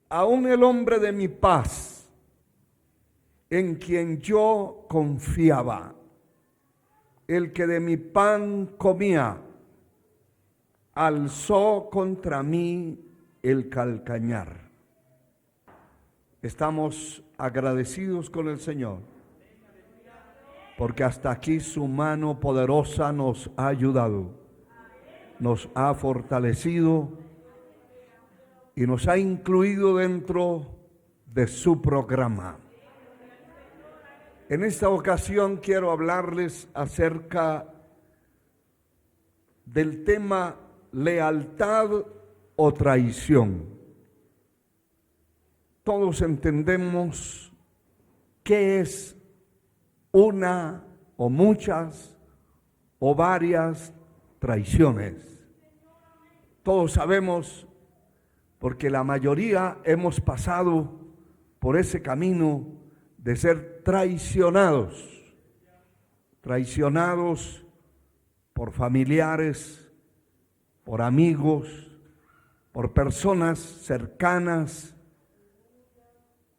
aún el hombre de mi paz, en quien yo confiaba, el que de mi pan comía, alzó contra mí el calcañar. Estamos agradecidos con el Señor, porque hasta aquí su mano poderosa nos ha ayudado, nos ha fortalecido y nos ha incluido dentro de su programa. En esta ocasión quiero hablarles acerca del tema lealtad o traición. Todos entendemos qué es una o muchas o varias traiciones. Todos sabemos, porque la mayoría hemos pasado por ese camino de ser traicionados por familiares, por amigos, por personas cercanas,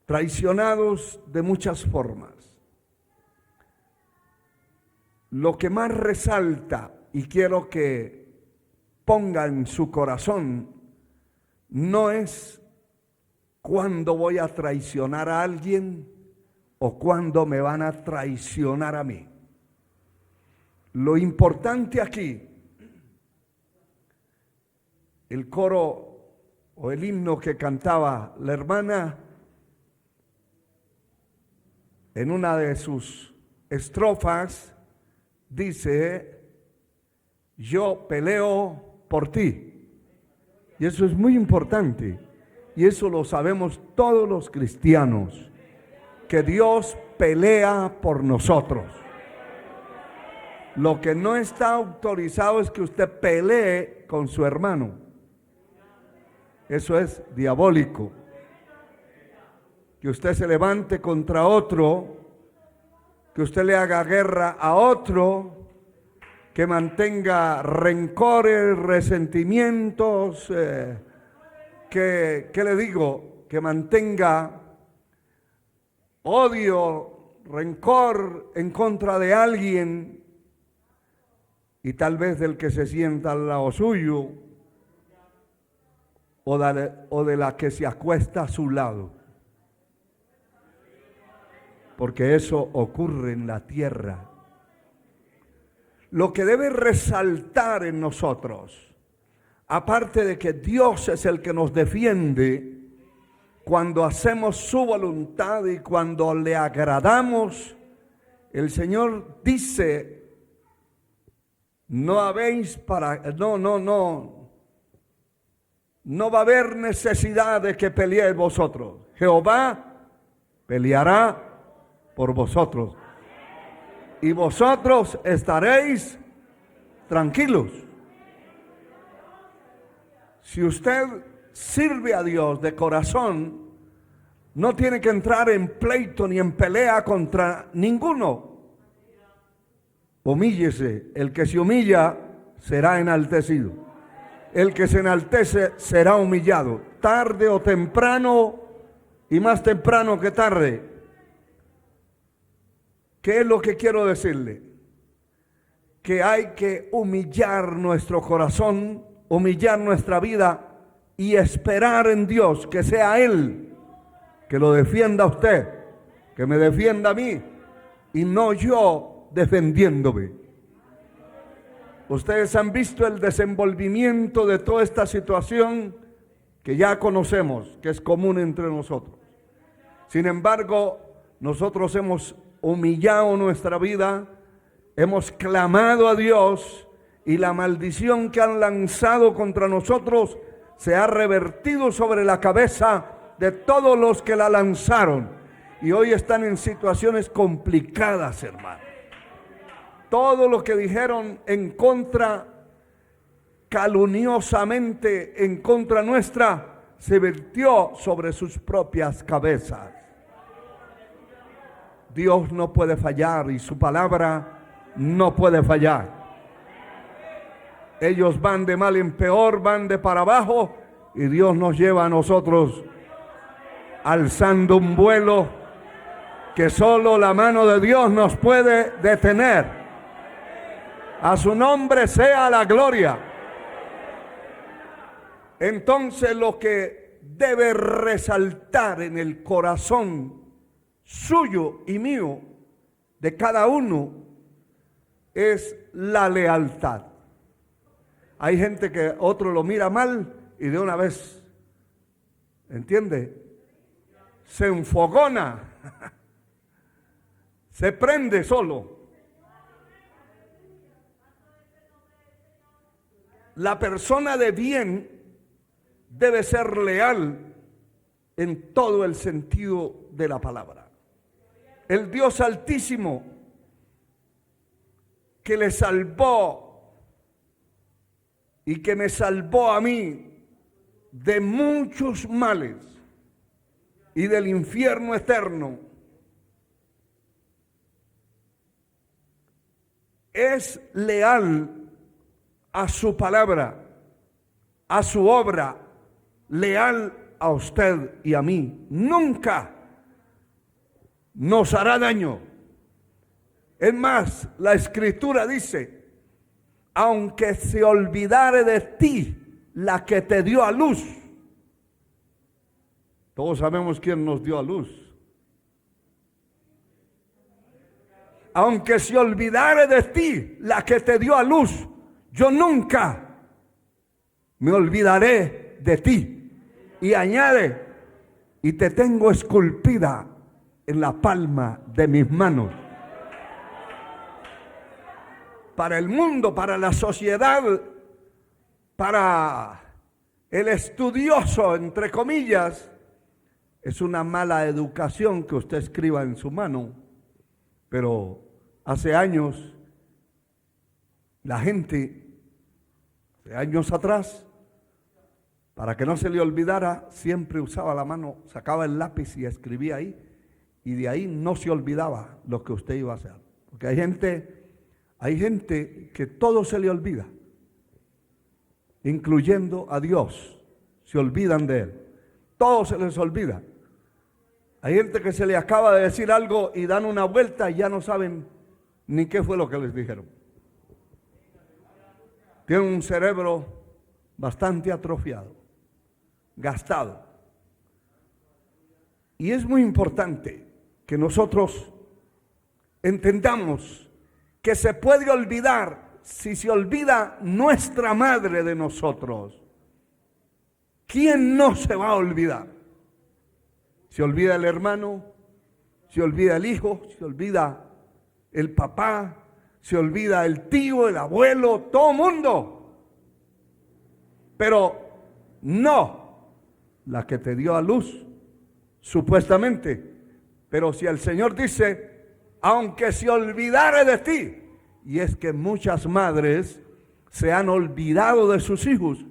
traicionados de muchas formas. Lo que más resalta, y quiero que ponga en su corazón, no es cuándo voy a traicionar a alguien o cuándo me van a traicionar a mí. Lo importante aquí, el coro o el himno que cantaba la hermana en una de sus estrofas, dice: yo peleo por ti. Y eso es muy importante, y eso lo sabemos todos los cristianos, que Dios pelea por nosotros. Lo que no está autorizado es que usted pelee con su hermano. Eso es diabólico. Que usted se levante contra otro, que usted le haga guerra a otro, que mantenga rencores, resentimientos, ¿qué le digo? Que mantenga odio, rencor en contra de alguien, y tal vez del que se sienta al lado suyo, o de la que se acuesta a su lado. Porque eso ocurre en la tierra. Lo que debe resaltar en nosotros, aparte de que Dios es el que nos defiende cuando hacemos su voluntad y cuando le agradamos, el Señor dice: no va a haber necesidad de que peleéis vosotros. Jehová peleará por vosotros, y vosotros estaréis tranquilos. Si usted sirve a Dios de corazón, no tiene que entrar en pleito ni en pelea contra ninguno. Humíllese. El que se humilla será enaltecido. El que se enaltece será humillado. Tarde o temprano, y más temprano que tarde. ¿Qué es lo que quiero decirle? Que hay que humillar nuestro corazón, humillar nuestra vida y esperar en Dios que sea Él que lo defienda a usted, que me defienda a mí, y no yo defendiéndome. Ustedes han visto el desenvolvimiento de toda esta situación que ya conocemos, que es común entre nosotros. Sin embargo, nosotros hemos humillado nuestra vida, hemos clamado a Dios, y la maldición que han lanzado contra nosotros se ha revertido sobre la cabeza de todos los que la lanzaron, y hoy están en situaciones complicadas, hermano. Todo lo que dijeron en contra, calumniosamente en contra nuestra, se vertió sobre sus propias cabezas. Dios no puede fallar y su palabra no puede fallar. Ellos van de mal en peor, van de para abajo, y Dios nos lleva a nosotros alzando un vuelo que solo la mano de Dios nos puede detener. A su nombre sea la gloria. Entonces lo que debe resaltar en el corazón suyo y mío, de cada uno, es la lealtad. Hay gente que otro lo mira mal y de una vez, ¿entiende? Se enfogona, se prende solo. La persona de bien debe ser leal en todo el sentido de la palabra. El Dios Altísimo que le salvó y que me salvó a mí de muchos males y del infierno eterno, es leal a su palabra, a su obra, leal a usted y a mí. Nunca nos hará daño. Es más, la Escritura dice: aunque se olvidare de ti la que te dio a luz. Todos sabemos quién nos dio a luz. Aunque se olvidare de ti la que te dio a luz, yo nunca me olvidaré de ti. Y añade: y te tengo esculpida en la palma de mis manos. Para el mundo, para la sociedad, para el estudioso, entre comillas, es una mala educación que usted escriba en su mano. Pero hace años, la gente, hace años atrás, para que no se le olvidara, siempre usaba la mano, sacaba el lápiz y escribía ahí. Y de ahí no se olvidaba lo que usted iba a hacer. Porque hay gente que todo se le olvida, incluyendo a Dios. Se olvidan de Él. Todo se les olvida. Hay gente que se le acaba de decir algo y dan una vuelta y ya no saben ni qué fue lo que les dijeron. Tienen un cerebro bastante atrofiado, gastado. Y es muy importante que nosotros entendamos que se puede olvidar si se olvida nuestra madre de nosotros. ¿Quién no se va a olvidar? Se olvida el hermano, se olvida el hijo, se olvida el papá, se olvida el tío, el abuelo, todo mundo. Pero no la que te dio a luz, supuestamente. Pero si el Señor dice: aunque se olvidare de ti, y es que muchas madres se han olvidado de sus hijos,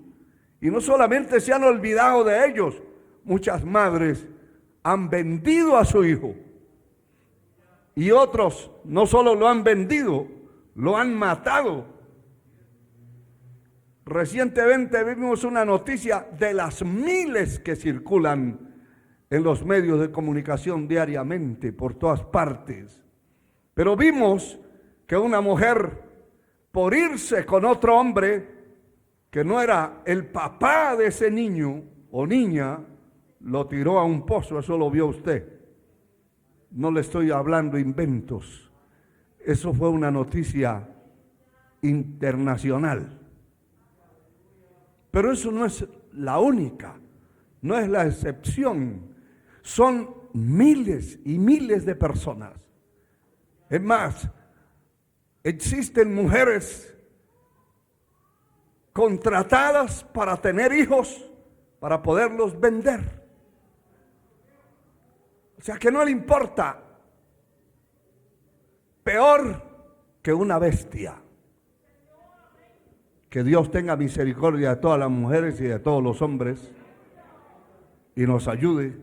y no solamente se han olvidado de ellos, muchas madres han vendido a su hijo, y otros no solo lo han vendido, lo han matado. Recientemente vimos una noticia de las miles que circulan en los medios de comunicación diariamente por todas partes. Pero vimos que una mujer, por irse con otro hombre que no era el papá de ese niño o niña, lo tiró a un pozo. Eso lo vio usted. No le estoy hablando inventos. Eso fue una noticia internacional. Pero eso no es la única, no es la excepción. Son miles y miles de personas. Es más, existen mujeres contratadas para tener hijos, para poderlos vender. O sea que no le importa. Peor que una bestia. Que Dios tenga misericordia de todas las mujeres y de todos los hombres y nos ayude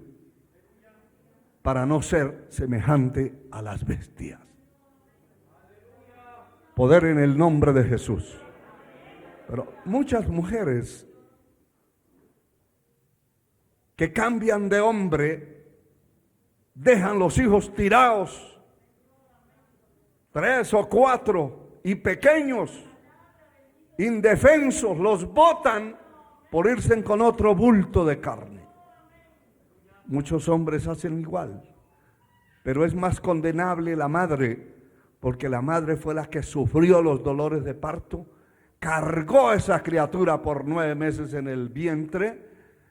para no ser semejante a las bestias. Poder en el nombre de Jesús. Pero muchas mujeres que cambian de hombre dejan los hijos tirados, 3 o 4, y pequeños, indefensos, los botan por irse con otro bulto de carne. Muchos hombres hacen igual, pero es más condenable la madre, porque la madre fue la que sufrió los dolores de parto, cargó a esa criatura por 9 meses en el vientre,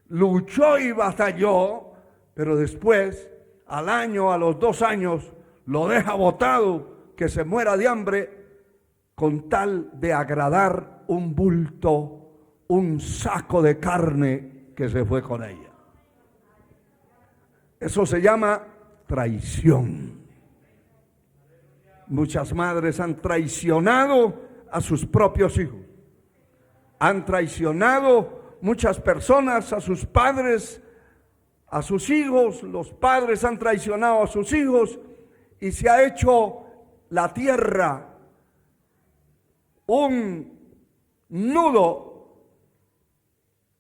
luchó y batalló, pero después, al año, a los 2 años, lo deja botado, que se muera de hambre, con tal de agradar un bulto, un saco de carne que se fue con ella. Eso se llama traición. Muchas madres han traicionado a sus propios hijos. Han traicionado muchas personas a sus padres, a sus hijos. Los padres han traicionado a sus hijos y se ha hecho la tierra un nudo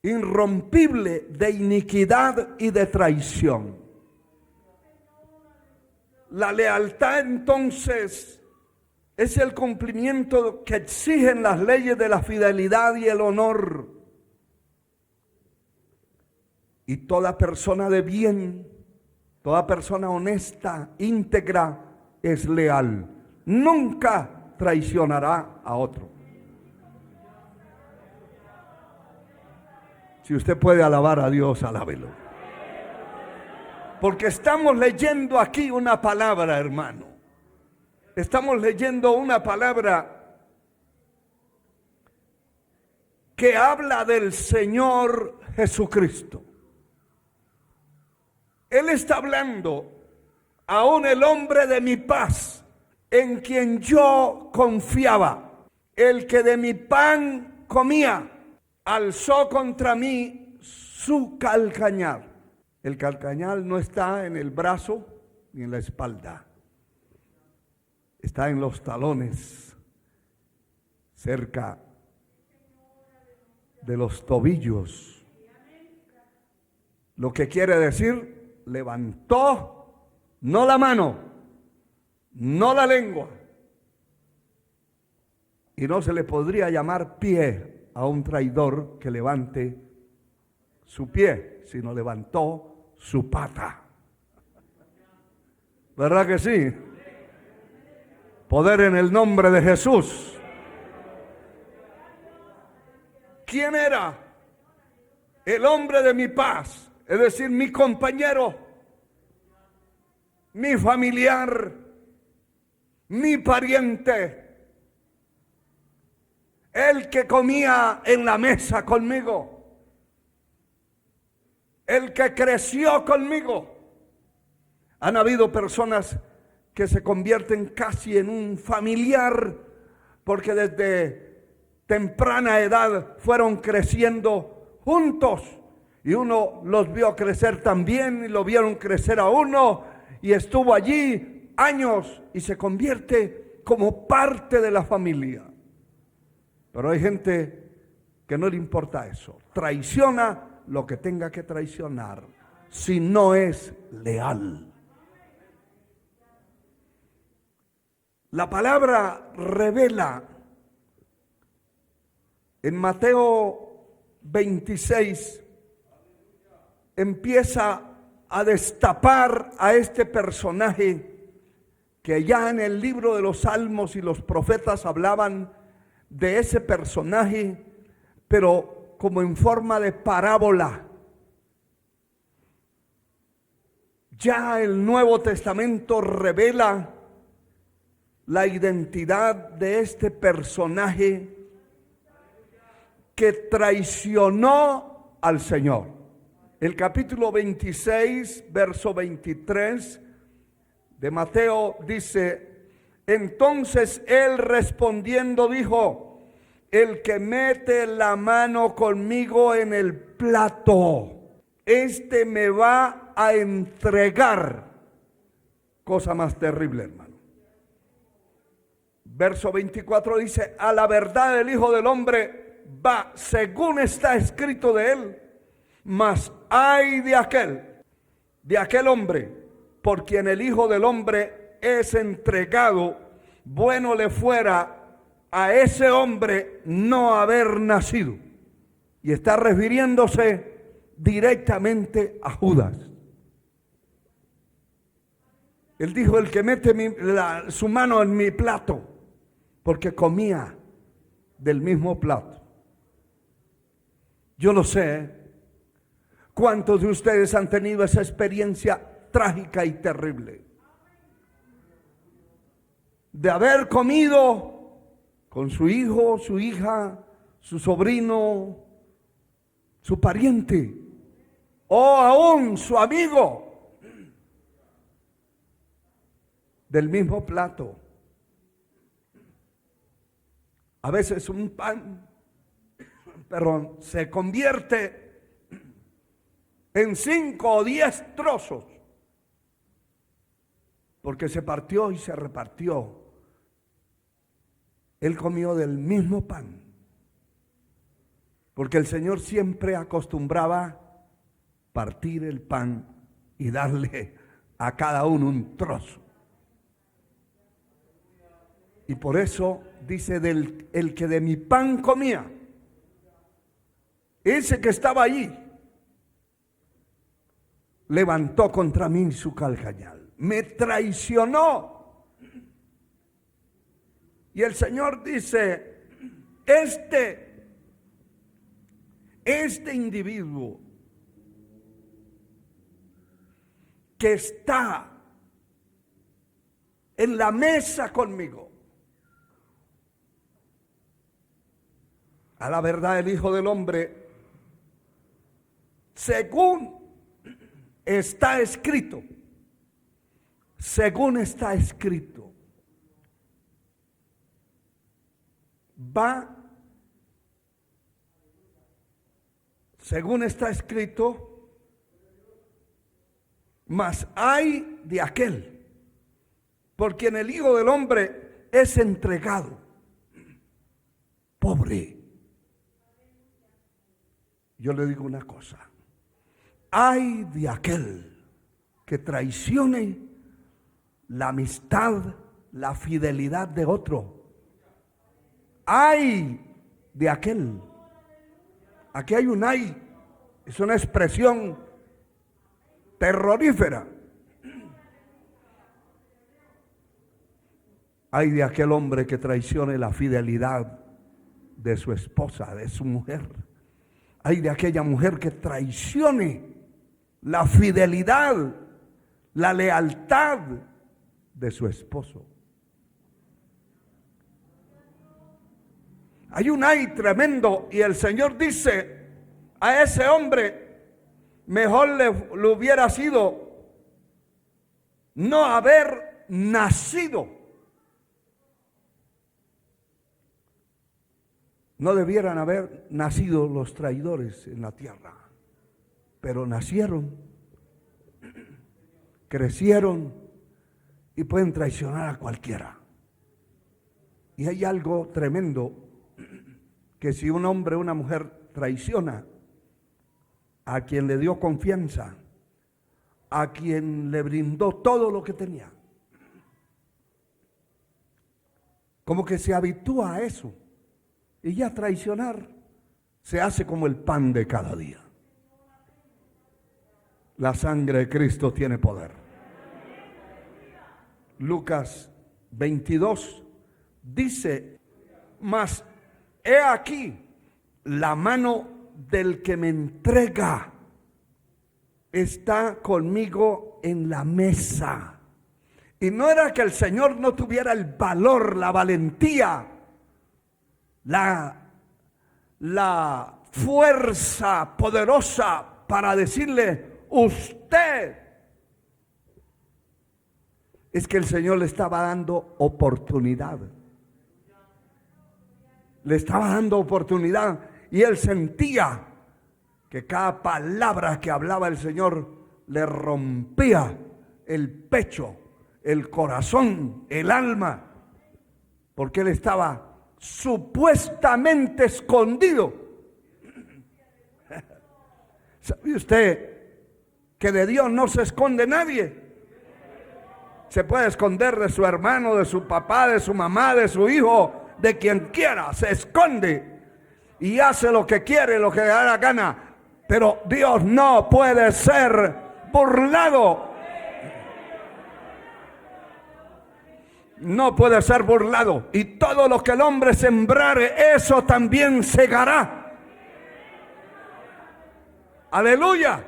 irrompible de iniquidad y de traición. La lealtad entonces es el cumplimiento que exigen las leyes de la fidelidad y el honor. Y toda persona de bien, toda persona honesta, íntegra, es leal. Nunca traicionará a otro. Si usted puede alabar a Dios, alábelo. Porque estamos leyendo aquí una palabra, hermano. Estamos leyendo una palabra que habla del Señor Jesucristo. Él está hablando, aún el hombre de mi paz, en quien yo confiaba, el que de mi pan comía, alzó contra mí su calcañar. El calcañar no está en el brazo ni en la espalda, está en los talones, cerca de los tobillos. Lo que quiere decir, levantó no la mano, no la lengua. Y no se le podría llamar pie a un traidor que levante su pie, sino levantó su pata. ¿Verdad que sí? Poder en el nombre de Jesús. ¿Quién era? El hombre de mi paz, es decir, mi compañero, mi familiar, mi pariente, el que comía en la mesa conmigo, el que creció conmigo. Han habido personas que se convierten casi en un familiar porque desde temprana edad fueron creciendo juntos y uno los vio crecer también y lo vieron crecer a uno y estuvo allí años y se convierte como parte de la familia. Pero hay gente que no le importa eso, traiciona lo que tenga que traicionar si no es leal. La palabra revela en Mateo 26, empieza a destapar a este personaje que ya en el libro de los Salmos y los profetas hablaban de ese personaje, pero como en forma de parábola. Ya el Nuevo Testamento revela la identidad de este personaje que traicionó al Señor. El capítulo 26, verso 23 de Mateo dice: entonces él respondiendo dijo: el que mete la mano conmigo en el plato, este me va a entregar. Cosa más terrible, hermano. Verso 24 dice: a la verdad el Hijo del Hombre va según está escrito de él, mas ay de aquel hombre por quien el Hijo del Hombre es entregado, bueno le fuera a ese hombre no haber nacido. Y está refiriéndose directamente a Judas. Él dijo: el que mete su mano en mi plato, porque comía del mismo plato. Yo lo sé. ¿Cuántos de ustedes han tenido esa experiencia trágica y terrible de haber comido con su hijo, su hija, su sobrino, su pariente o aún su amigo del mismo plato? A veces un pan, se convierte en 5 o 10 trozos, porque se partió y se repartió. Él comió del mismo pan, porque el Señor siempre acostumbraba partir el pan y darle a cada uno un trozo. Y por eso dice: el que de mi pan comía, ese que estaba allí, levantó contra mí su calcañal, me traicionó. Y el Señor dice: este individuo que está en la mesa conmigo, a la verdad el Hijo del Hombre, según está escrito, según está escrito, va, según está escrito, mas hay de aquel por quien el Hijo del Hombre es entregado. Pobre. Yo le digo una cosa: ay de aquel que traicione la amistad, la fidelidad de otro. Ay de aquel. Aquí hay un ay, es una expresión terrorífera. Ay de aquel hombre que traicione la fidelidad de su esposa, de su mujer. Ay de aquella mujer que traicione la fidelidad, la lealtad de su esposo. Hay un ay tremendo, y el Señor dice a ese hombre: mejor le hubiera sido no haber nacido. No debieran haber nacido los traidores en la tierra, pero nacieron, crecieron y pueden traicionar a cualquiera. Y hay algo tremendo, que si un hombre o una mujer traiciona a quien le dio confianza, a quien le brindó todo lo que tenía, como que se habitúa a eso, y ya traicionar se hace como el pan de cada día. La sangre de Cristo tiene poder. Lucas 22 dice: mas he aquí la mano del que me entrega está conmigo en la mesa. Y no era que el Señor no tuviera el valor, la valentía, la fuerza poderosa para decirle: usted. Es que el Señor le estaba dando oportunidad. Le estaba dando oportunidad, y él sentía que cada palabra que hablaba el Señor le rompía el pecho, el corazón, el alma, porque él estaba supuestamente escondido. ¿Sabe usted que de Dios no se esconde nadie? Se puede esconder de su hermano, de su papá, de su mamá, de su hijo, de quien quiera. Se esconde y hace lo que quiere, lo que le da la gana. Pero Dios no puede ser burlado. No puede ser burlado. Y todo lo que el hombre sembrare, eso también segará. Aleluya.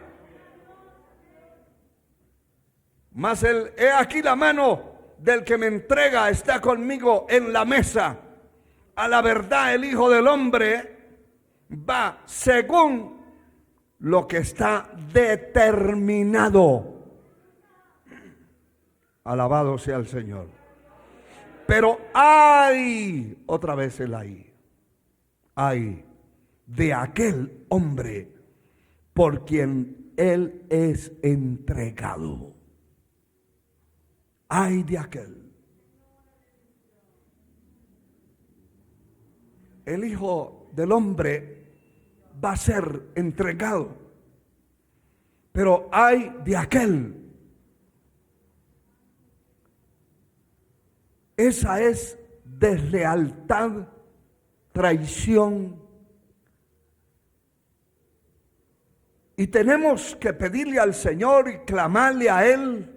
Mas he aquí la mano del que me entrega está conmigo en la mesa. A la verdad el Hijo del Hombre va según lo que está determinado. Alabado sea el Señor. Pero hay, otra vez el hay de aquel hombre por quien él es entregado. Ay de aquel. El Hijo del Hombre va a ser entregado. Pero ay de aquel. Esa es deslealtad, traición. Y tenemos que pedirle al Señor y clamarle a Él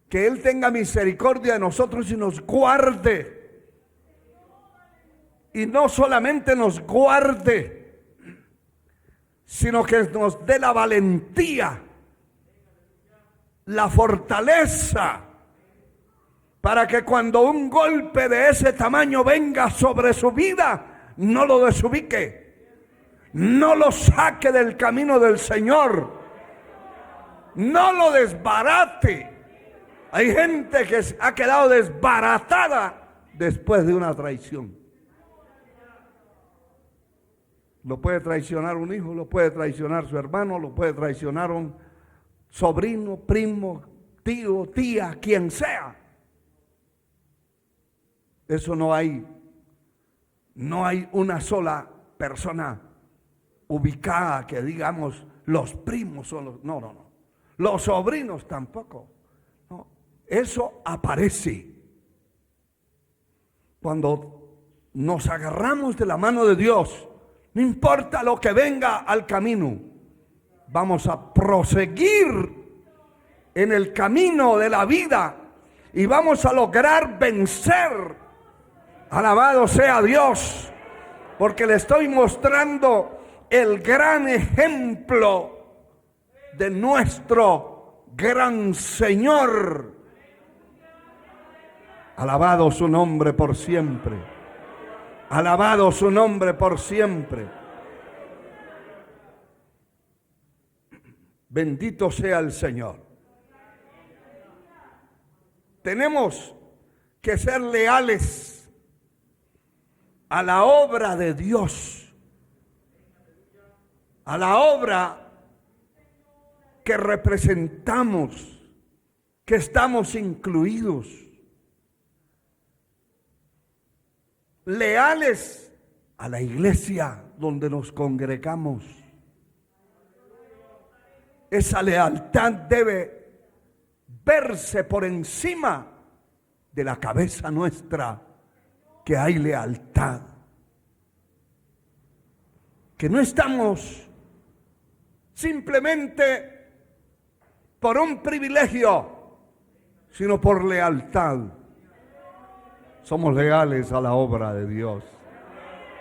que Él tenga misericordia de nosotros y nos guarde. Y no solamente nos guarde, sino que nos dé la valentía, la fortaleza, para que cuando un golpe de ese tamaño venga sobre su vida, no lo desubique, no lo saque del camino del Señor, no lo desbarate. Hay gente que ha quedado desbaratada después de una traición. Lo puede traicionar un hijo, lo puede traicionar su hermano, lo puede traicionar un sobrino, primo, tío, tía, quien sea. Eso no hay una sola persona ubicada que digamos los primos son los, no. Los sobrinos tampoco. No. Eso aparece cuando nos agarramos de la mano de Dios. No importa lo que venga al camino, vamos a proseguir en el camino de la vida y vamos a lograr vencer. Alabado sea Dios, porque le estoy mostrando el gran ejemplo de nuestro gran Señor. Alabado su nombre por siempre. Alabado su nombre por siempre. Bendito sea el Señor. Tenemos que ser leales a la obra de Dios, a la obra que representamos, que estamos incluidos. Leales a la iglesia donde nos congregamos. Esa lealtad debe verse por encima de la cabeza nuestra, que hay lealtad. Que no estamos simplemente por un privilegio, sino por lealtad. Somos leales a la obra de Dios,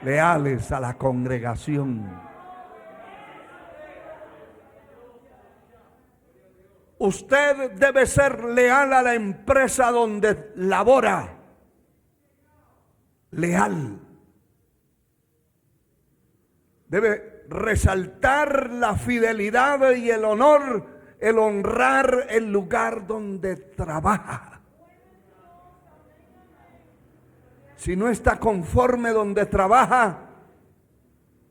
leales a la congregación. Usted debe ser leal a la empresa donde labora. Leal. Debe resaltar la fidelidad y el honor, el honrar el lugar donde trabaja. Si no está conforme donde trabaja,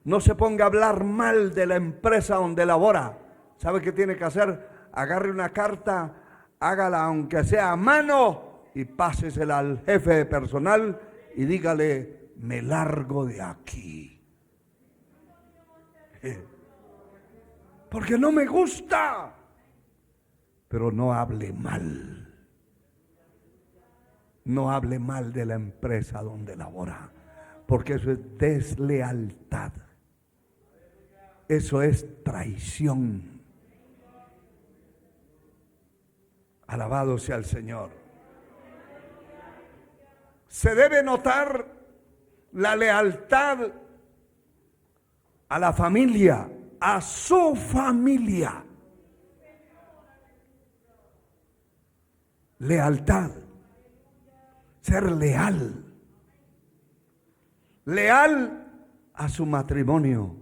no se ponga a hablar mal de la empresa donde labora. ¿Sabe qué tiene que hacer? Agarre una carta, hágala aunque sea a mano y pásesela al jefe de personal y dígale: me largo de aquí. Porque no me gusta. Pero no hable mal. no hable mal de la empresa donde labora, porque eso es deslealtad. Eso es traición. Alabado sea el Señor. Se debe notar la lealtad a la familia, a su familia. Lealtad. Ser leal. Leal a su matrimonio.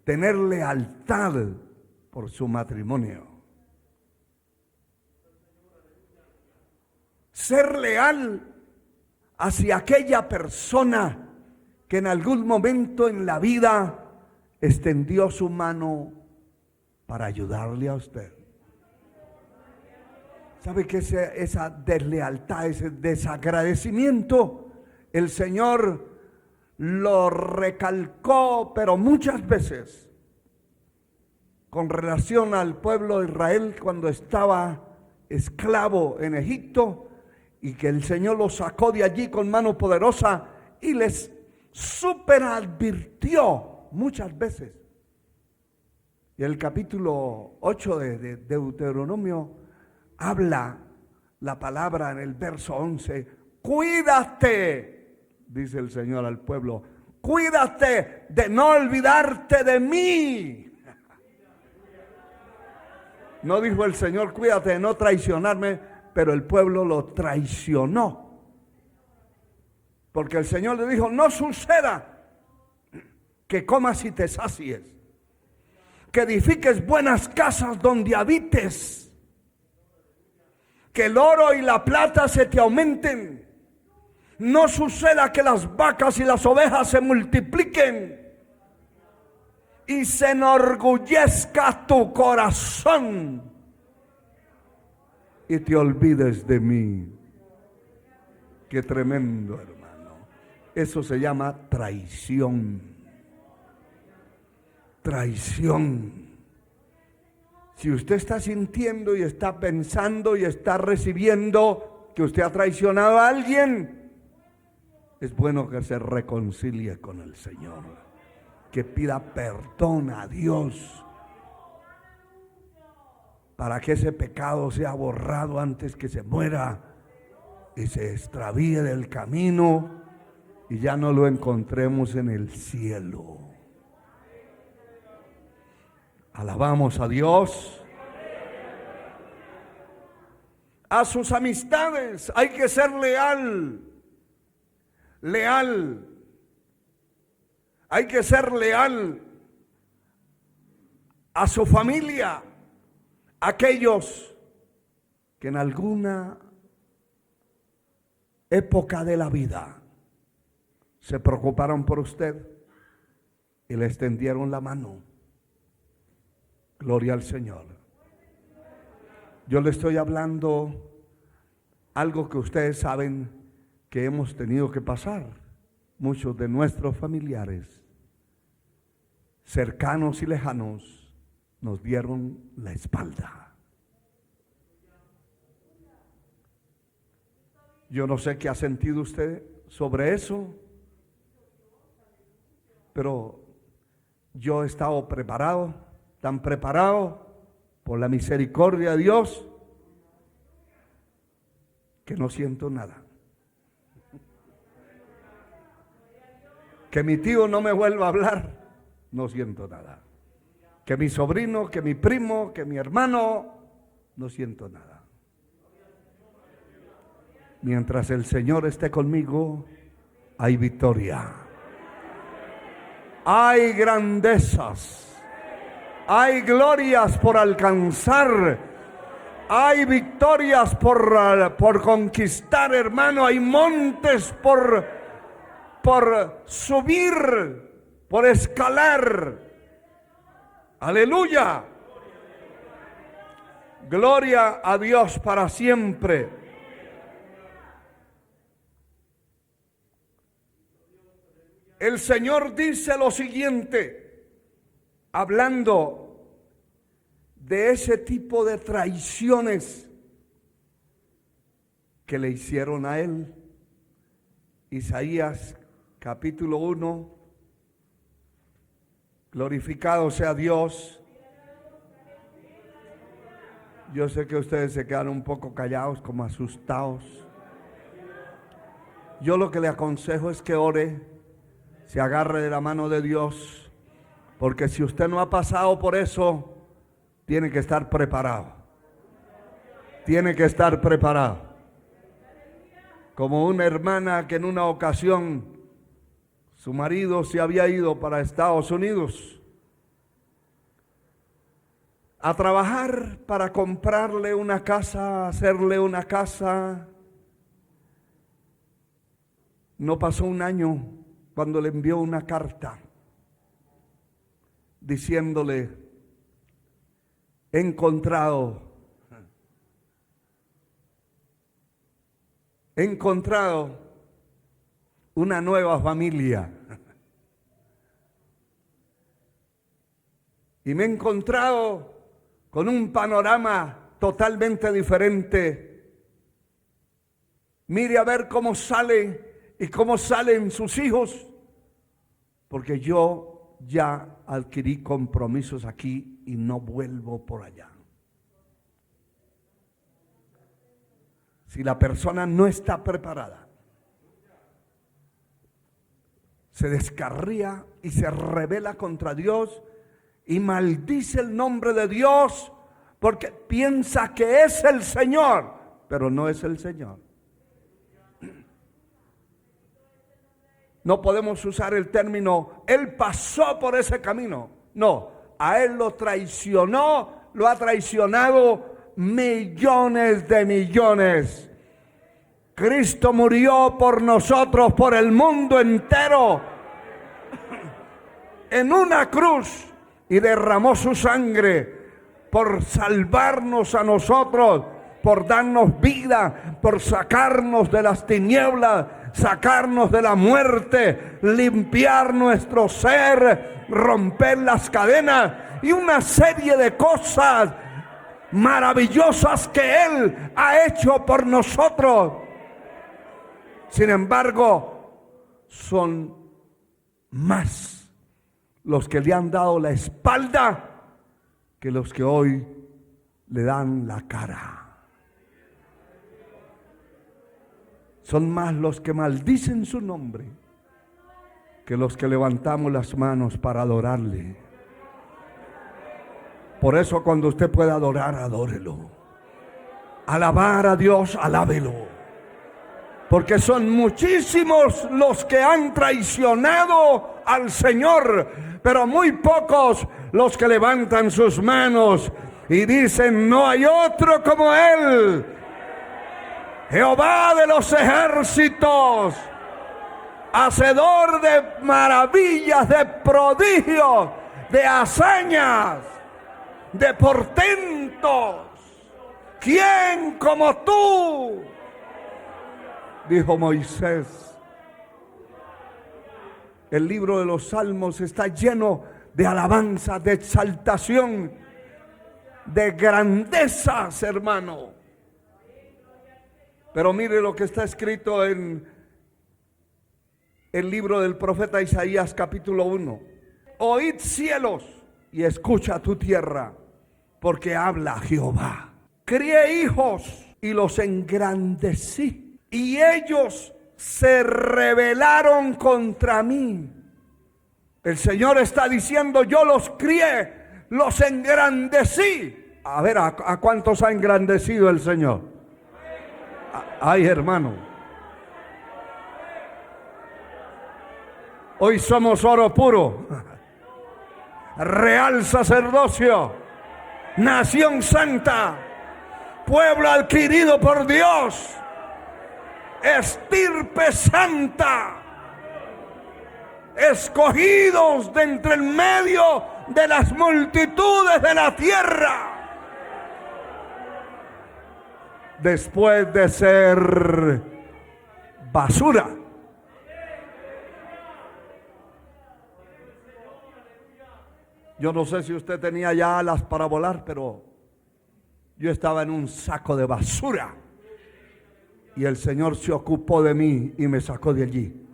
Tener lealtad por su matrimonio. Ser leal hacia aquella persona que en algún momento en la vida extendió su mano para ayudarle a usted. ¿Sabe que esa deslealtad, ese desagradecimiento, el Señor lo recalcó, pero muchas veces, con relación al pueblo de Israel cuando estaba esclavo en Egipto, y que el Señor los sacó de allí con mano poderosa y les superadvirtió muchas veces. Y el capítulo 8 de Deuteronomio habla la palabra en el verso 11. Cuídate, dice el Señor al pueblo, cuídate de no olvidarte de mí. No dijo el Señor, cuídate de no traicionarme, pero el pueblo lo traicionó. Porque el Señor le dijo, no suceda que comas y te sacies, que edifiques buenas casas donde habites, que el oro y la plata se te aumenten, no suceda que las vacas y las ovejas se multipliquen y se enorgullezca tu corazón y te olvides de mí. Qué tremendo, hermano. Eso se llama traición. Traición. Si usted está sintiendo y está pensando y está recibiendo que usted ha traicionado a alguien, es bueno que se reconcilie con el Señor, que pida perdón a Dios, para que ese pecado sea borrado antes que se muera y se extravíe del camino y ya no lo encontremos en el cielo. Alabamos a Dios. A sus amistades hay que ser leal. Leal. Hay que ser leal a su familia. Aquellos que en alguna época de la vida se preocuparon por usted y le extendieron la mano. Gloria al Señor. Yo le estoy hablando algo que ustedes saben que hemos tenido que pasar. Muchos de nuestros familiares, cercanos y lejanos, nos dieron la espalda. Yo no sé qué ha sentido usted sobre eso, pero yo he estado preparado, tan preparado por la misericordia de Dios, que no siento nada. Que mi tío no me vuelva a hablar, no siento nada. Que mi sobrino, que mi primo, que mi hermano, no siento nada. Mientras el Señor esté conmigo, hay victoria. Hay grandezas. Hay glorias por alcanzar. Hay victorias por conquistar, hermano. Hay montes por subir, por escalar. Aleluya. Gloria a Dios para siempre. El Señor dice lo siguiente, hablando de ese tipo de traiciones. que le hicieron a él. Isaías capítulo 1. Glorificado sea Dios. Yo sé que ustedes se quedan un poco callados, como asustados. Yo lo que le aconsejo es que ore, se agarre de la mano de Dios, porque si usted no ha pasado por eso, tiene que estar preparado. Tiene que estar preparado. Como una hermana que en una ocasión su marido se había ido para Estados Unidos a trabajar para comprarle una casa, hacerle una casa. No pasó un año cuando le envió una carta diciéndole: he encontrado una nueva familia. Y me he encontrado con un panorama totalmente diferente. Mire a ver cómo sale y cómo salen sus hijos, porque yo ya adquirí compromisos aquí y no vuelvo por allá. Si la persona no está preparada, se descarría y se rebela contra Dios y maldice el nombre de Dios porque piensa que es el Señor, pero no es el Señor. No podemos usar el término él pasó por ese camino. No, a él lo traicionó, lo ha traicionado millones de millones. Cristo murió por nosotros, por el mundo entero, en una cruz, y derramó su sangre por salvarnos a nosotros, por darnos vida, por sacarnos de las tinieblas, sacarnos de la muerte, limpiar nuestro ser, romper las cadenas y una serie de cosas maravillosas que Él ha hecho por nosotros. Sin embargo, son más los que le han dado la espalda que los que hoy le dan la cara. Son más los que maldicen su nombre que los que levantamos las manos para adorarle. Por eso cuando usted pueda adorar, adórelo. Alabar a Dios, alábelo. Porque son muchísimos los que han traicionado al Señor, pero muy pocos los que levantan sus manos y dicen: no hay otro como Él, Jehová de los ejércitos, hacedor de maravillas, de prodigios, de hazañas, de portentos. ¿Quién como tú?, dijo Moisés. El libro de los Salmos está lleno de alabanza, de exaltación, de grandezas, hermano. Pero mire lo que está escrito en el libro del profeta Isaías capítulo 1. Oíd cielos y escucha tu tierra, porque habla Jehová. Crié hijos y los engrandecí, y ellos se rebelaron contra mí. El Señor está diciendo: yo los crié, los engrandecí. A ver, ¿a cuántos ha engrandecido el Señor? Ay, hermano. Hoy somos oro puro, real sacerdocio, nación santa, pueblo adquirido por Dios, estirpe santa, escogidos de entre el medio de las multitudes de la tierra, después de ser basura. Yo no sé si usted tenía ya alas para volar, pero yo estaba en un saco de basura. Y el Señor se ocupó de mí y me sacó de allí.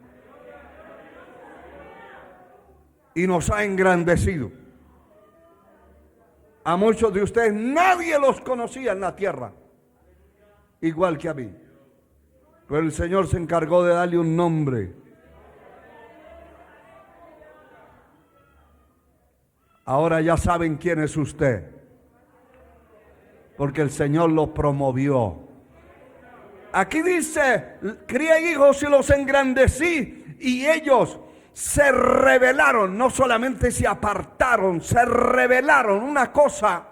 Y nos ha engrandecido. A muchos de ustedes nadie los conocía en la tierra, igual que a mí. Pero el Señor se encargó de darle un nombre. Ahora ya saben quién es usted, porque el Señor lo promovió. Aquí dice, crié hijos y los engrandecí, y ellos se rebelaron, no solamente se apartaron, se rebelaron. Una cosa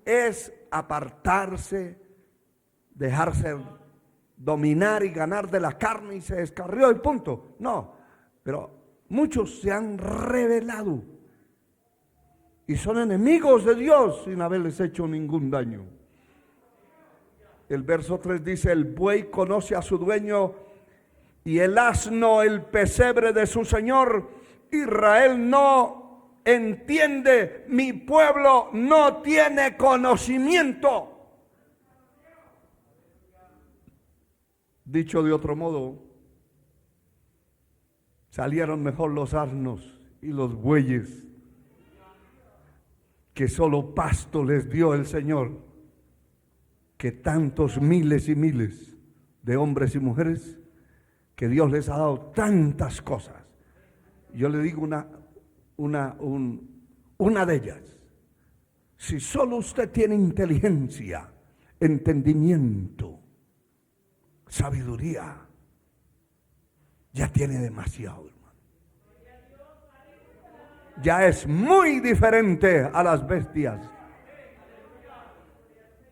es apartarse, dejarse dominar y ganar de la carne y se descarrió y punto. No, pero muchos se han rebelado y son enemigos de Dios sin haberles hecho ningún daño. El verso 3 dice, el buey conoce a su dueño y el asno el pesebre de su señor. Israel no entiende, mi pueblo no tiene conocimiento. Dicho de otro modo, salieron mejor los asnos y los bueyes, que solo pasto les dio el Señor, que tantos miles y miles de hombres y mujeres que Dios les ha dado tantas cosas. Yo le digo una de ellas. Si solo usted tiene inteligencia, entendimiento, sabiduría, ya tiene demasiado, hermano. Ya es muy diferente a las bestias.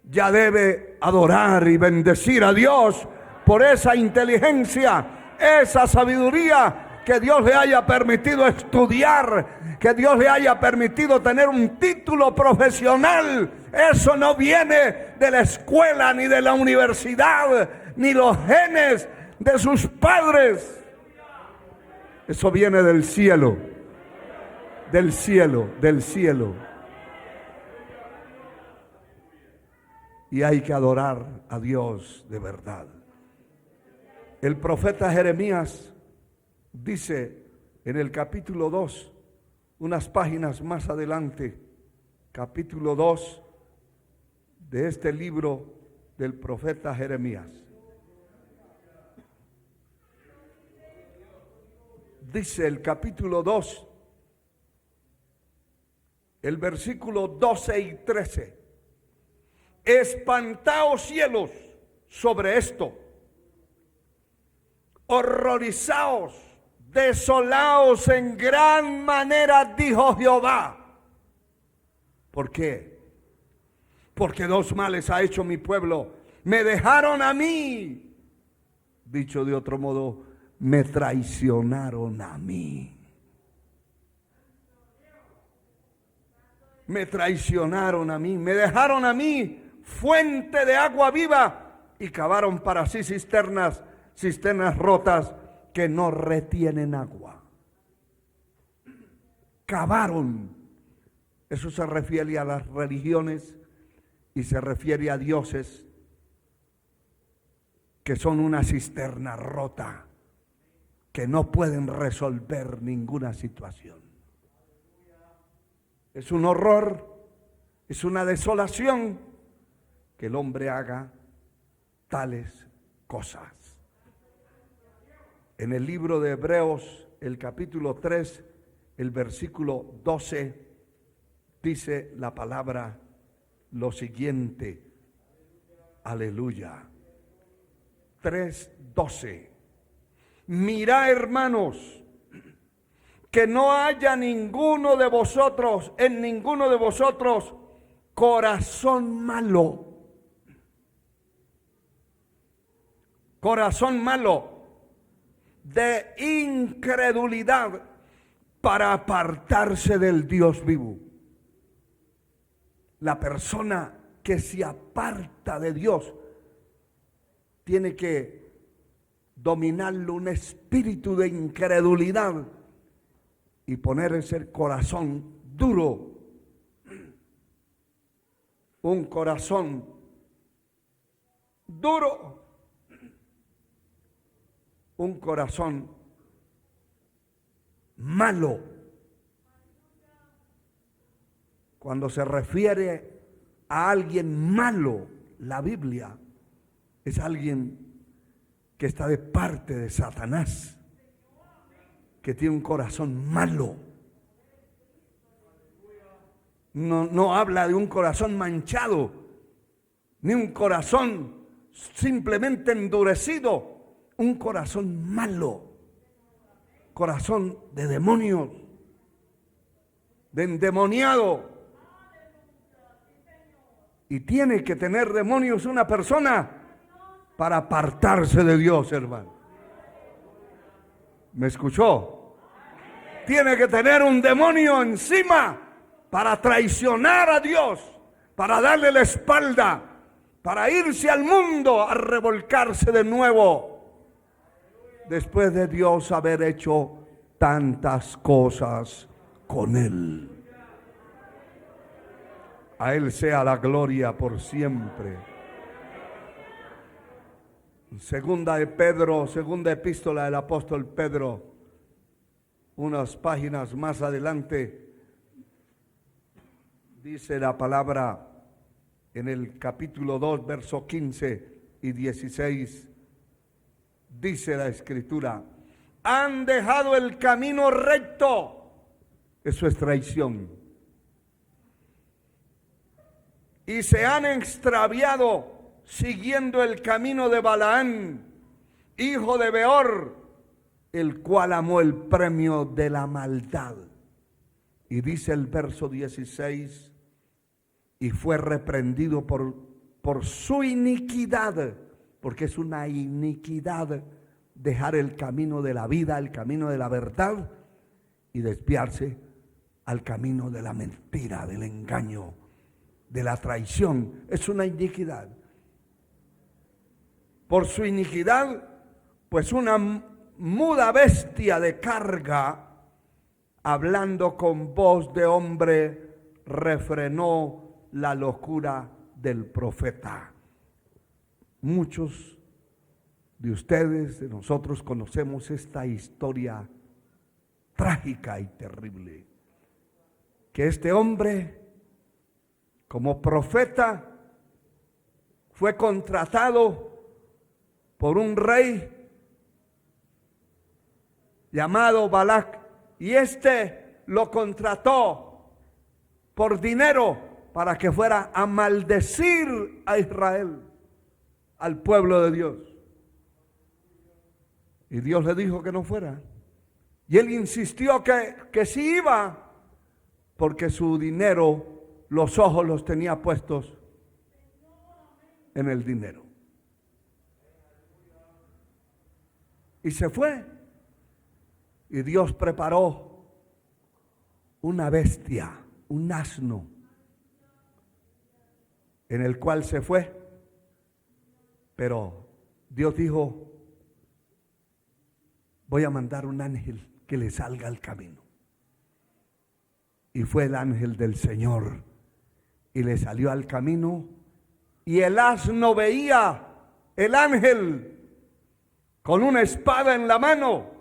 Ya debe adorar y bendecir a Dios por esa inteligencia, esa sabiduría que Dios le haya permitido estudiar, que Dios le haya permitido tener un título profesional. Eso no viene de la escuela, ni de la universidad, ni los genes de sus padres. Eso viene del cielo, del cielo, del cielo. Y hay que adorar a Dios de verdad. El profeta Jeremías dice en el capítulo 2, unas páginas más adelante, capítulo 2 de este libro del profeta Jeremías. Dice el capítulo 2, el versículo 12 y 13. Espantaos cielos sobre esto, horrorizaos, desolaos en gran manera, dijo Jehová. ¿Por qué? Porque dos males ha hecho mi pueblo. Me dejaron a mí. Dicho de otro modo, me traicionaron a mí. Me traicionaron a mí, me dejaron a mí fuente de agua viva y cavaron para sí cisternas rotas que no retienen agua. Cavaron. Eso se refiere a las religiones y se refiere a dioses que son una cisterna rota, que no pueden resolver ninguna situación. Es un horror, es una desolación que el hombre haga tales cosas. En el libro de Hebreos, el capítulo 3, el versículo 12, dice la palabra lo siguiente. Aleluya. 3:12. Mirad, hermanos, que no haya ninguno de vosotros, en ninguno de vosotros, corazón malo. Corazón malo de incredulidad para apartarse del Dios vivo. La persona que se aparta de Dios tiene que dominarlo un espíritu de incredulidad y poner ese corazón duro, un corazón duro, un corazón malo. Cuando se refiere a alguien malo, la Biblia es alguien que está de parte de Satanás, que tiene un corazón malo. No habla de un corazón manchado, ni un corazón simplemente endurecido, un corazón malo, corazón de demonios, de endemoniado. Y tiene que tener demonios una persona para apartarse de Dios, hermano. ¿Me escuchó? Tiene que tener un demonio encima para traicionar a Dios, para darle la espalda, para irse al mundo a revolcarse de nuevo, después de Dios haber hecho tantas cosas con él. A él sea la gloria por siempre. Segunda epístola del apóstol Pedro, unas páginas más adelante, dice la palabra en el capítulo 2, verso 15 y 16, dice la Escritura: han dejado el camino recto, eso es traición, y se han extraviado siguiendo el camino de Balaán, hijo de Beor, el cual amó el premio de la maldad. Y dice el verso 16, y fue reprendido por su iniquidad, porque es una iniquidad dejar el camino de la vida, el camino de la verdad, y desviarse al camino de la mentira, del engaño, de la traición. Es una iniquidad. Por su iniquidad, pues una muda bestia de carga, hablando con voz de hombre, refrenó la locura del profeta. Muchos de ustedes, de nosotros, conocemos esta historia trágica y terrible, que este hombre, como profeta, fue contratado por un rey llamado Balac, y este lo contrató por dinero para que fuera a maldecir a Israel, al pueblo de Dios. Y Dios le dijo que no fuera. Y él insistió que sí iba, porque su dinero, los ojos los tenía puestos en el dinero. Y se fue. Y Dios preparó una bestia, un asno, en el cual se fue. Pero Dios dijo: voy a mandar un ángel que le salga al camino. Y fue el ángel del Señor y le salió al camino, y el asno veía el ángel con una espada en la mano,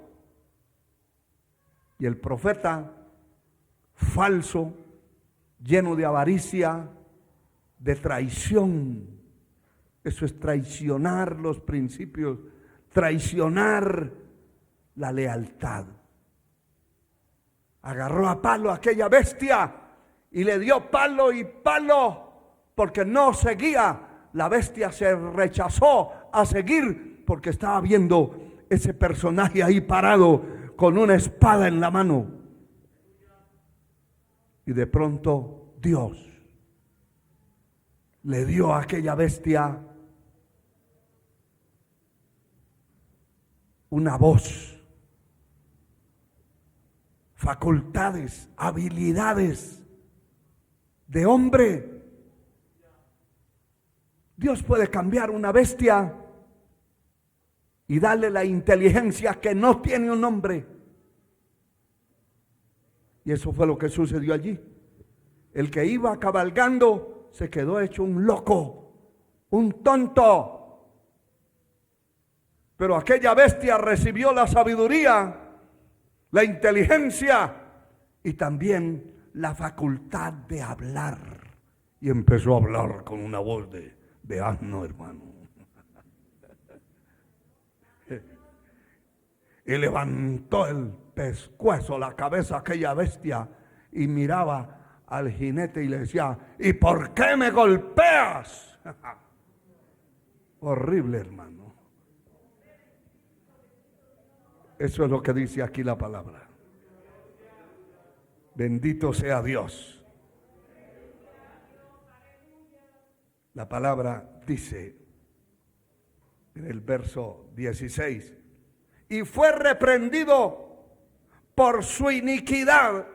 y el profeta, falso, lleno de avaricia, de traición. Eso es traicionar los principios, traicionar la lealtad. Agarró a palo a aquella bestia y le dio palo y palo, porque no seguía. La bestia se rechazó a seguir porque estaba viendo ese personaje ahí parado con una espada en la mano. Y de pronto Dios le dio a aquella bestia una voz, facultades, habilidades de hombre. Dios puede cambiar una bestia y darle la inteligencia que no tiene un hombre. Y eso fue lo que sucedió allí. El que iba cabalgando se quedó hecho un loco, un tonto. Pero aquella bestia recibió la sabiduría, la inteligencia y también la facultad de hablar. Y empezó a hablar con una voz de asno, hermano. Y levantó el pescuezo, la cabeza, aquella bestia, y miraba al jinete y le decía: ¿y por qué me golpeas? Horrible, hermano. Eso es lo que dice aquí la palabra. Bendito sea Dios. La palabra dice en el verso 16: y fue reprendido por su iniquidad,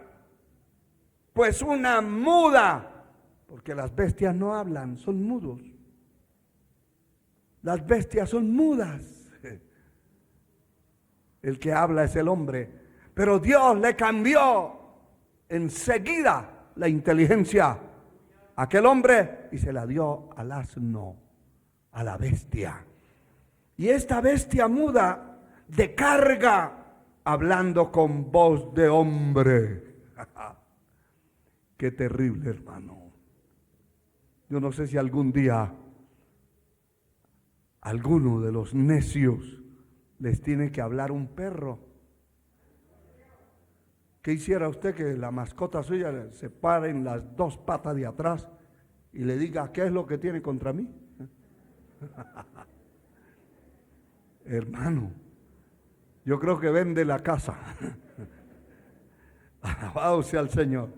pues una muda, porque las bestias no hablan, son mudos. Las bestias son mudas. El que habla es el hombre, pero Dios le cambió enseguida la inteligencia a aquel hombre y se la dio al asno, a la bestia. Y esta bestia muda de carga, hablando con voz de hombre. Qué terrible, hermano. Yo no sé si algún día alguno de los necios les tiene que hablar un perro. ¿Qué hiciera usted que la mascota suya se pare en las dos patas de atrás y le diga: ¿qué es lo que tiene contra mí? Hermano, yo creo que vende la casa. Alabado sea el Señor.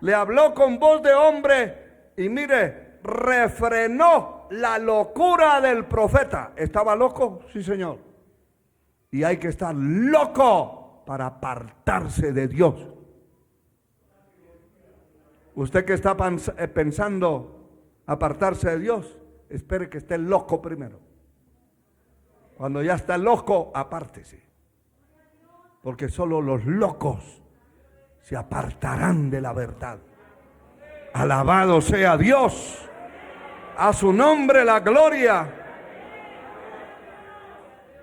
Le habló con voz de hombre y mire, refrenó la locura del profeta. ¿Estaba loco? Sí, Señor. Y hay que estar loco para apartarse de Dios. Usted que está pensando apartarse de Dios, espere que esté loco primero. Cuando ya está loco, apártese. Porque solo los locos se apartarán de la verdad. Alabado sea Dios. A su nombre la gloria.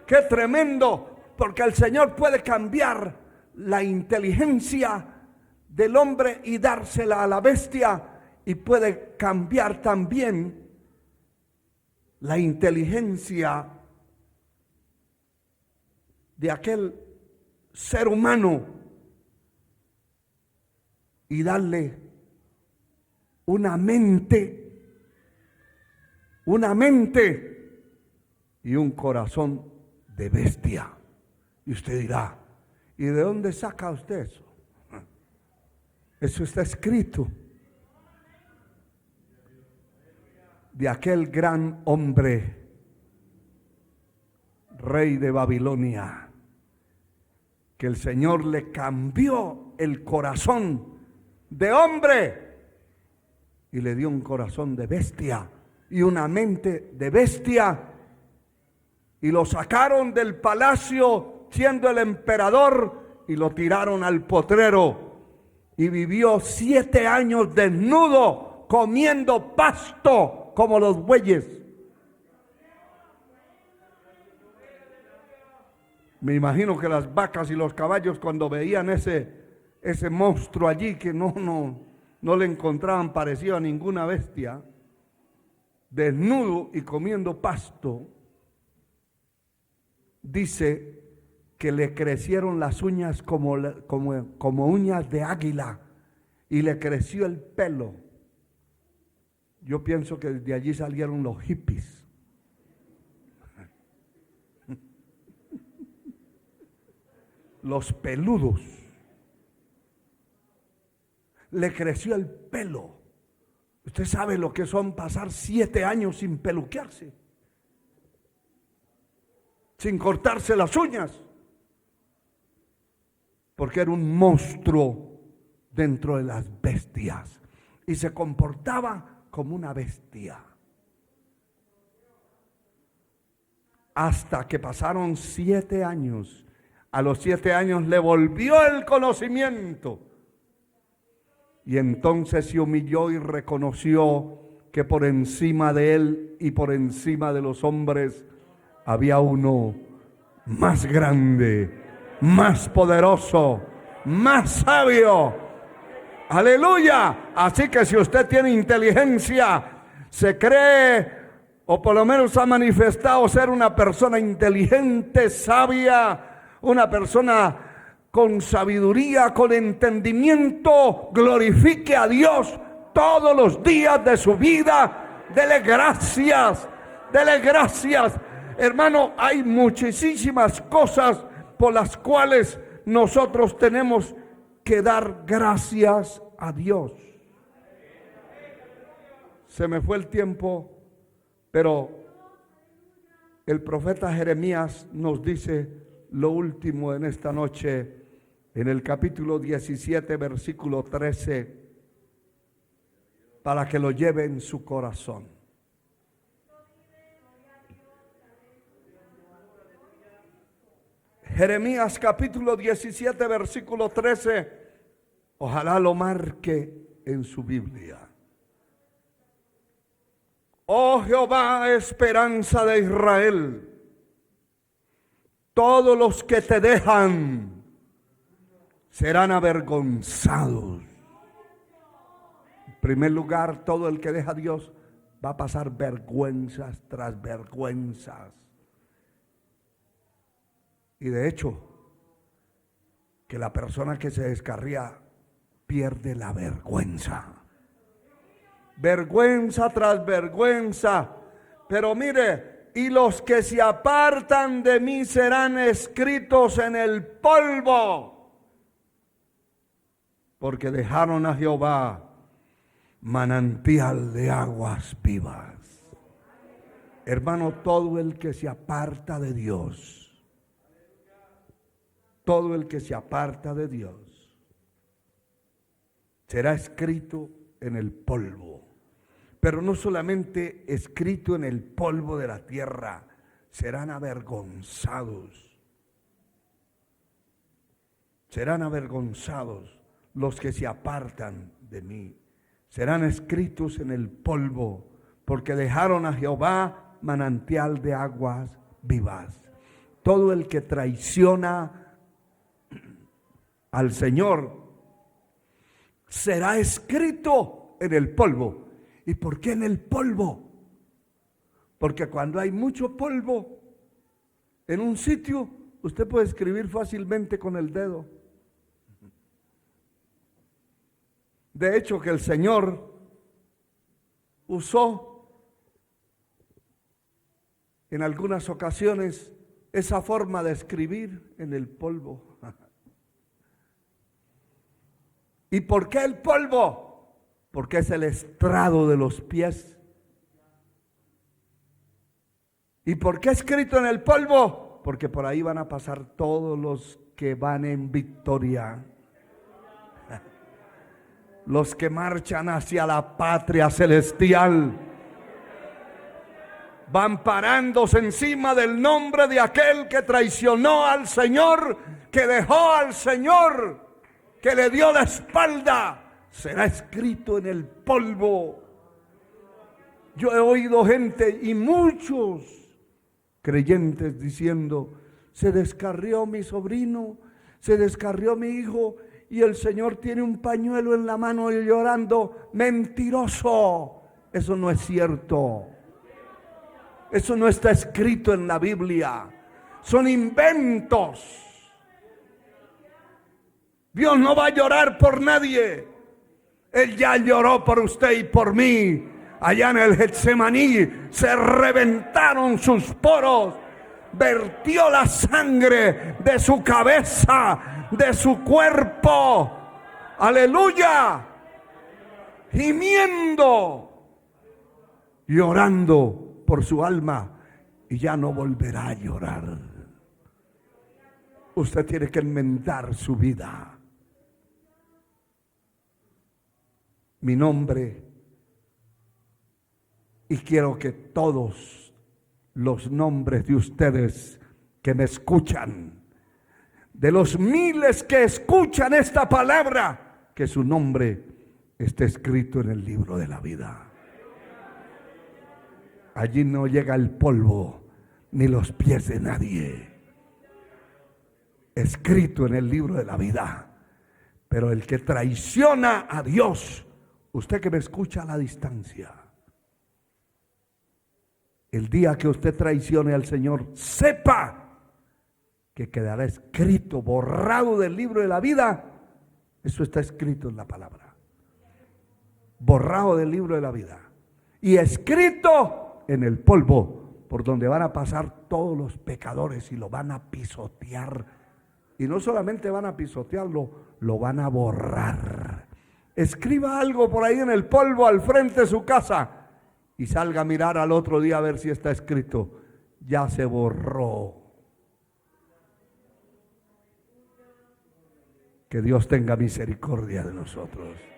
Qué tremendo, porque el Señor puede cambiar la inteligencia del hombre y dársela a la bestia, y puede cambiar también la inteligencia de aquel ser humano y darle una mente y un corazón de bestia. Y usted dirá: ¿y de dónde saca usted eso? Eso está escrito de aquel gran hombre, rey de Babilonia, que el Señor le cambió el corazón de hombre y le dio un corazón de bestia y una mente de bestia, y lo sacaron del palacio siendo el emperador y lo tiraron al potrero, y vivió 7 años desnudo comiendo pasto como los bueyes. Me imagino que las vacas y los caballos, cuando veían ese monstruo allí, que no le encontraban parecido a ninguna bestia, desnudo y comiendo pasto, dice que le crecieron las uñas como uñas de águila, y le creció el pelo. Yo pienso que de allí salieron los hippies. Los peludos. Le creció el pelo. Usted sabe lo que son pasar 7 años sin peluquearse, sin cortarse las uñas, porque era un monstruo dentro de las bestias y se comportaba como una bestia. Hasta que pasaron 7 años. A los 7 años le volvió el conocimiento. Y entonces se humilló y reconoció que por encima de él y por encima de los hombres había uno más grande, más poderoso, más sabio. Aleluya. Así que si usted tiene inteligencia, se cree, o por lo menos ha manifestado ser una persona inteligente, sabia, una persona con sabiduría, con entendimiento, glorifique a Dios todos los días de su vida. Dele gracias, dele gracias. Hermano, hay muchísimas cosas por las cuales nosotros tenemos que dar gracias a Dios. Se me fue el tiempo, pero el profeta Jeremías nos dice lo último en esta noche, en el capítulo 17, versículo 13, para que lo lleve en su corazón. Jeremías capítulo 17, versículo 13, ojalá lo marque en su Biblia. Oh Jehová, esperanza de Israel, todos los que te dejan serán avergonzados. En primer lugar, todo el que deja a Dios va a pasar vergüenzas tras vergüenzas. Y de hecho, que la persona que se descarría pierde la vergüenza. Vergüenza tras vergüenza. Pero mire, y los que se apartan de mí serán escritos en el polvo, porque dejaron a Jehová manantial de aguas vivas. Hermano, todo el que se aparta de Dios, todo el que se aparta de Dios será escrito en el polvo. Pero no solamente escrito en el polvo de la tierra, serán avergonzados. Serán avergonzados los que se apartan de mí. Serán escritos en el polvo, porque dejaron a Jehová manantial de aguas vivas. Todo el que traiciona al Señor será escrito en el polvo. ¿Y por qué en el polvo? Porque cuando hay mucho polvo en un sitio, usted puede escribir fácilmente con el dedo. De hecho, que el Señor usó en algunas ocasiones esa forma de escribir en el polvo. ¿Y por qué el polvo? Porque es el estrado de los pies. ¿Y por qué escrito en el polvo? Porque por ahí van a pasar todos los que van en victoria. Los que marchan hacia la patria celestial. Van parándose encima del nombre de aquel que traicionó al Señor, que dejó al Señor, que le dio la espalda. Será escrito en el polvo. Yo he oído gente y muchos creyentes diciendo: se descarrió mi sobrino, se descarrió mi hijo, y el Señor tiene un pañuelo en la mano y llorando. Mentiroso. Eso no es cierto. Eso no está escrito en la Biblia. Son inventos. Dios no va a llorar por nadie. Él ya lloró por usted y por mí. Allá en el Getsemaní se reventaron sus poros. Vertió la sangre de su cabeza, de su cuerpo. Aleluya. Gimiendo, llorando por su alma, y ya no volverá a llorar. Usted tiene que enmendar su vida. Mi nombre, y quiero que todos los nombres de ustedes que me escuchan, de los miles que escuchan esta palabra, que su nombre esté escrito en el libro de la vida. Allí no llega el polvo, ni los pies de nadie. Escrito en el libro de la vida. Pero el que traiciona a Dios, usted que me escucha a la distancia, el día que usted traicione al Señor, sepa que quedará escrito, borrado del libro de la vida. Eso está escrito en la palabra. Borrado del libro de la vida. Y escrito en el polvo, por donde van a pasar todos los pecadores y lo van a pisotear. Y no solamente van a pisotearlo, lo van a borrar. Escriba algo por ahí en el polvo al frente de su casa y salga a mirar al otro día a ver si está escrito. Ya se borró. Que Dios tenga misericordia de nosotros.